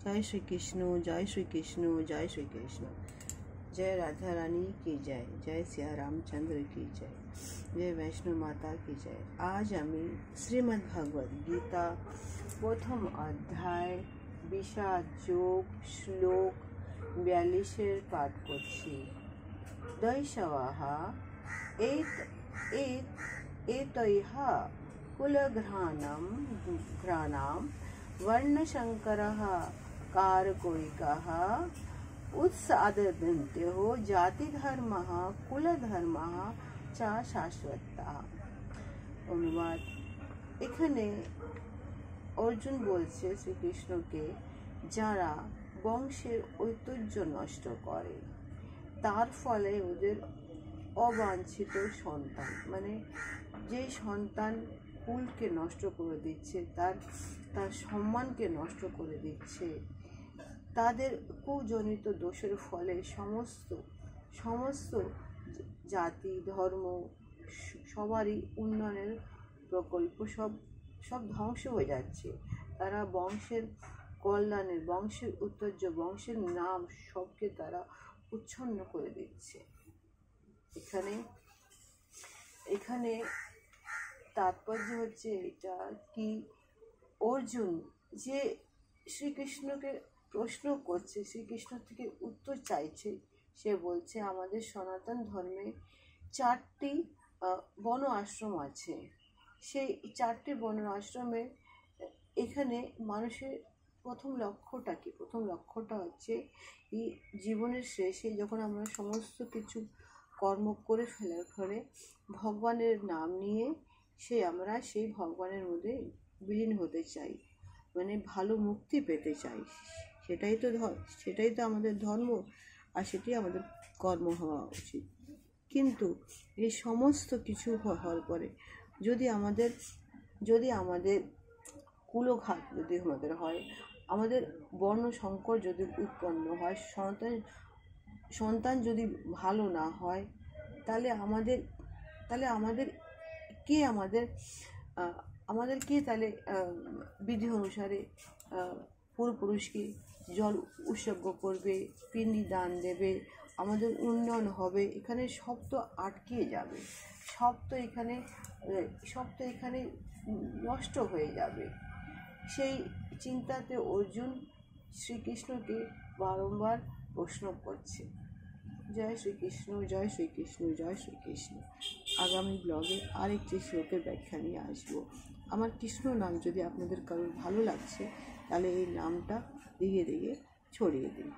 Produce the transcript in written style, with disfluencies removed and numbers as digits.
जय श्री कृष्ण, जय श्री कृष्ण, जय श्री कृष्ण। जय राधा रानी की जय, जय सिया रामचंद्र की जय, जय वैष्णो माता की जय। आज आमी श्रीमद् भगवद गीता प्रथम अध्याय বিষাদ যোগ শ্লোক 42 পাঠ করছি। দৈশবাহা এতৈহা কুলঘ্রাণাম वर्णशंकरः कारकोरिकः उत्सादन्त्यो জাতিধর্মः কুলধর্মः চ শাশ্বতः। অনুবাদ। এখানে অর্জুন বলছে শ্রীকৃষ্ণকে, যারা বংশের ঐতিহ্য নষ্ট করে তার ফলে ওদের অবাঞ্ছিত সন্তান, মানে যে সন্তান কুলকে নষ্ট করে দিচ্ছে, তার সম্মানকে নষ্ট করে দিচ্ছে, তাদের কুজনিত দোষের ফলে সমস্ত জাতি ধর্ম সবারই উন্নয়নের প্রকল্প সব ধ্বংস হয়ে যাচ্ছে। তারা বংশের কল্যাণের, বংশের ঐতিহ্য, বংশের নাম সবকে তারা উচ্ছন্ন করে দিচ্ছে। এখানে তাৎপর্য হচ্ছে এটা কি, অর্জুন যে শ্রীকৃষ্ণকে প্রশ্ন করছে, শ্রীকৃষ্ণ থেকে উত্তর চাইছে, সে বলছে আমাদের সনাতন ধর্মে 4টি বর্ণ আশ্রম আছে। সেই 4টি বর্ণ আশ্রমে এখানে মানুষের প্রথম লক্ষ্যটা হচ্ছে এই জীবনের শেষে যখন আমরা সমস্ত কিছু কর্ম করে ফেলার পরে ভগবানের নাম নিয়ে আমরা সেই ভগবানের মধ্যে বিলীন হতে চাই, মানে ভালো মুক্তি পেতে চাই। সেটাই তো আমাদের ধর্ম, আর সেটাই আমাদের কর্ম হওয়া উচিত। কিন্তু এই সমস্ত কিছু হওয়ার পরে যদি আমাদের কুলঘাত যদি আমাদের হয়, আমাদের বর্ণ সংকর যদি উৎপন্ন হয়, সন্তান যদি ভালো না হয়, তাহলে আমাদের কে তাহলে বিধি অনুসারে পূর্বপুরুষকে জল উৎসর্গ করবে, পিণ্ডি দান দেবে, আমাদের উন্নয়ন হবে। এখানে সব তো আটকে যাবে, সব তো এখানে নষ্ট হয়ে যাবে। সেই চিন্তাতে অর্জুন শ্রীকৃষ্ণকে বারংবার প্রশ্ন করছে। জয় শ্রীকৃষ্ণ, জয় শ্রীকৃষ্ণ, জয় শ্রীকৃষ্ণ। আগামী ব্লগে আরেকটি শ্লোকের ব্যাখ্যা নিয়ে আসবো। আমার কৃষ্ণ নাম যদি আপনাদের কারোর ভালো লাগছে, তাহলে এই নামটা দিকে ছড়িয়ে দিন।